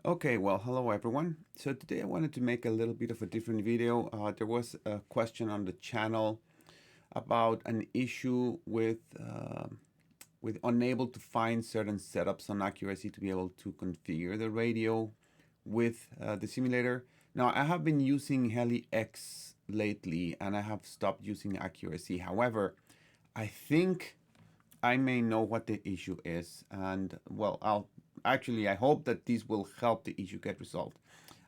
Okay, well, hello everyone. So today I wanted to make a little bit of a different video. There was a question on the channel about an issue with unable to find certain setups on Accuracy to be able to configure the radio with the simulator. Now I have been using Heli X lately, and I have stopped using Accuracy. However, I think I may know what the issue is, and well, I hope that this will help the issue get resolved.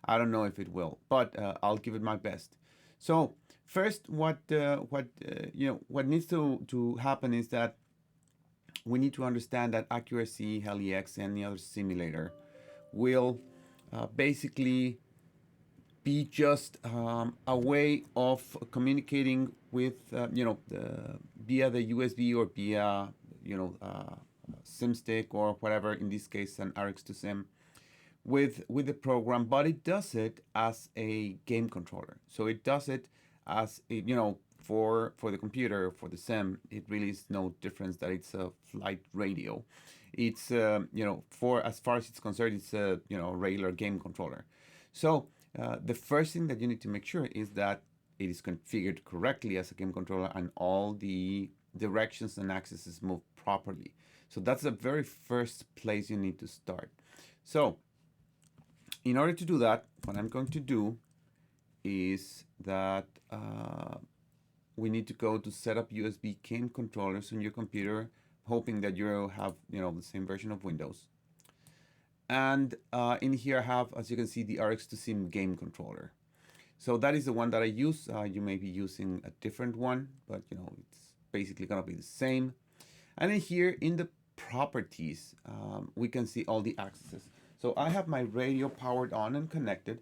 I don't know if it will, but I'll give it my best. So first, what needs to happen is that we need to understand that Accuracy, HeliX, and any other simulator will basically be just a way of communicating with via the USB or via SimStick or whatever. In this case, an RX2Sim with the program, but it does it as a game controller. So it does it as for the computer, for the sim. It really is no difference that it's a flight radio. It's for as far as it's concerned, it's a regular game controller. So the first thing that you need to make sure is that it is configured correctly as a game controller and all the directions and axes move properly. So that's the very first place you need to start. So in order to do that, what I'm going to do is that we need to go to set up USB game controllers on your computer, hoping that you have the same version of Windows. And in here I have, as you can see, the RX2Sim game controller. So that is the one that I use. You may be using a different one, but it's basically gonna be the same. And in here in the properties, we can see all the accesses. So I have my radio powered on and connected,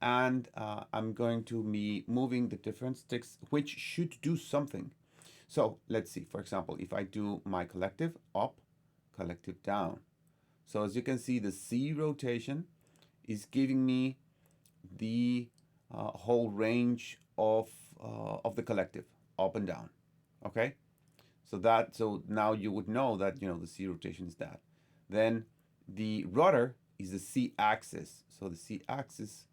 and I'm going to be moving the different sticks, which should do something. So let's see, for example, if I do my collective up, collective down. So as you can see, the Z rotation is giving me the whole range of the collective, up and down. Okay, so now you would know that the Z rotation is that. Then the rudder is the Z axis. So the Z axis,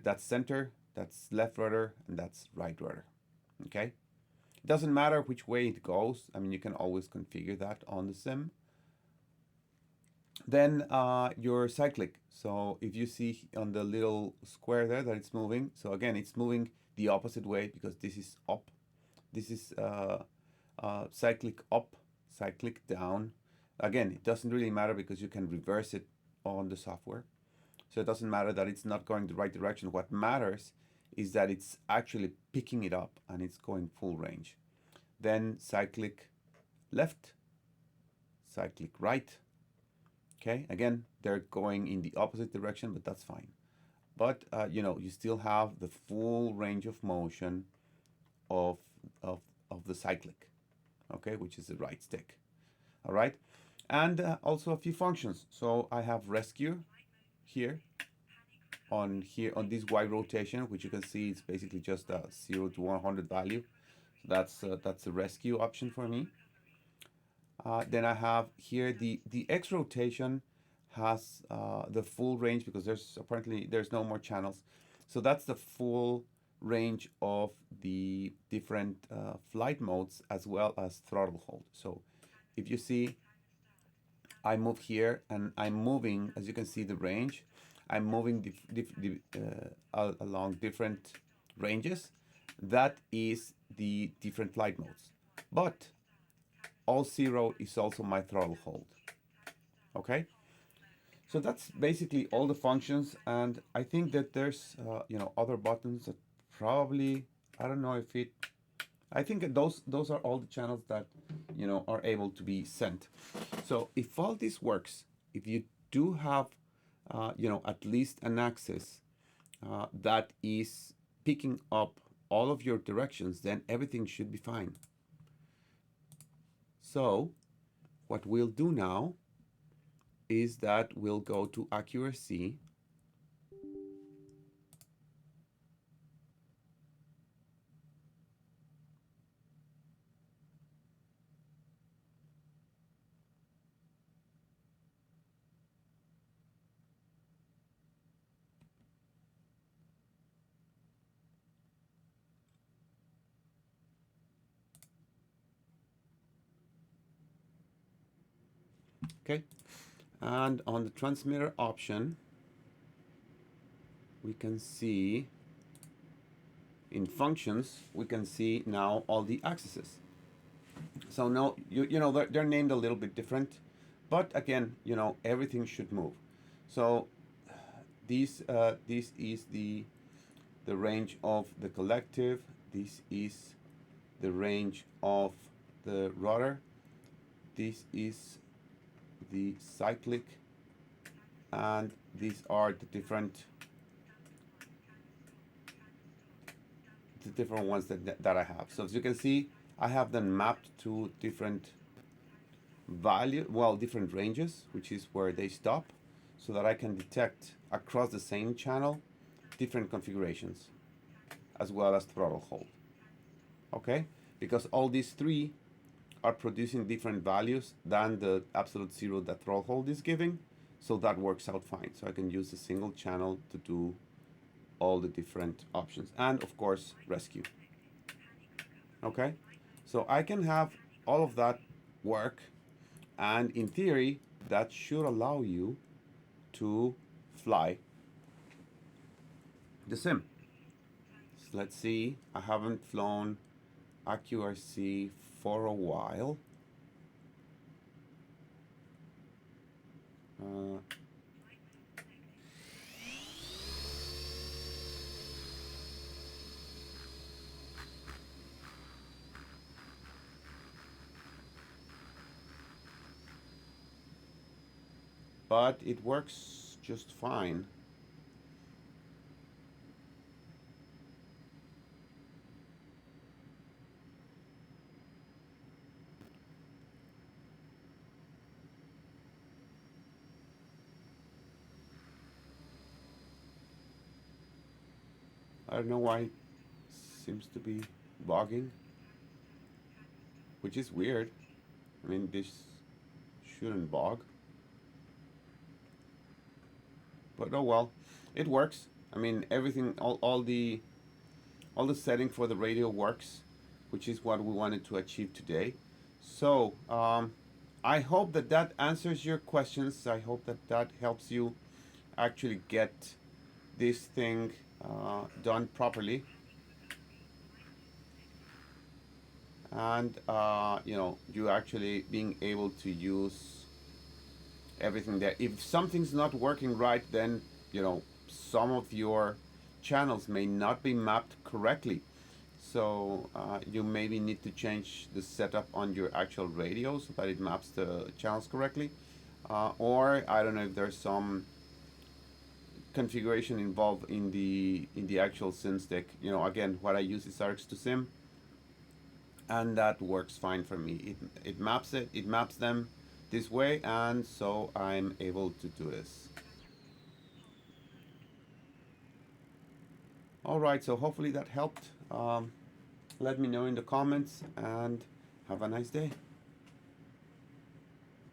that's center, that's left rudder, and that's right rudder. Okay, it doesn't matter which way it goes. I mean, you can always configure that on the sim. Then your cyclic. So if you see on the little square there that it's moving, so again, it's moving the opposite way because this is up. This is cyclic up, cyclic down. Again, it doesn't really matter because you can reverse it on the software. So it doesn't matter that it's not going the right direction. What matters is that it's actually picking it up and it's going full range. Then cyclic left, cyclic right. Okay, again, they're going in the opposite direction, but that's fine. But you still have the full range of motion of of of the cyclic, okay, which is the right stick. All right, and also a few functions. So I have rescue here on this Y rotation, which you can see it's basically just a 0 to 100 value. So that's the rescue option for me. Then I have here the X rotation has the full range because there's no more channels. So that's the full range of the different flight modes as well as throttle hold. So if you see, I move here and I'm moving, as you can see, the range. I'm moving along different ranges. That is the different flight modes. But all zero is also my throttle hold. Okay, so that's basically all the functions, and I think that there's other buttons that probably I don't know if it. I think that those are all the channels that are able to be sent. So if all this works, if you do have at least an axis that is picking up all of your directions, then everything should be fine. So what we'll do now is that we'll go to accuracy. Okay, and on the transmitter option, we can see in functions, we can see now all the accesses. So now, you know, they're named a little bit different, but again, you know, everything should move. So this is the range of the collective. This is the range of the rotor. This is the cyclic, and these are the different ones that I have. So as you can see, I have them mapped to different different ranges, which is where they stop, so that I can detect across the same channel different configurations as well as throttle hold. Okay, because all these three are producing different values than the absolute zero that throttle hold is giving, so that works out fine. So I can use a single channel to do all the different options, and of course rescue. Okay, so I can have all of that work, and in theory that should allow you to fly the sim. So let's see, I haven't flown AccuRC for a while. uh, but it works just fine. I don't know why it seems to be bogging, which is weird. I mean, this shouldn't bog, but oh well, it works. I mean, everything, all the setting for the radio works, which is what we wanted to achieve today. So I hope that that answers your questions. I hope that that helps you actually get this thing done properly, and you know, you actually being able to use everything there. If something's not working right, then you know some of your channels may not be mapped correctly. So you maybe need to change the setup on your actual radio so that it maps the channels correctly. Or I don't know if there's some configuration involved in the actual sim stick. You know, again, what I use is RX2Sim, and that works fine for me. It maps them this way, and so I'm able to do this. All right, so hopefully that helped. Let me know in the comments, and have a nice day.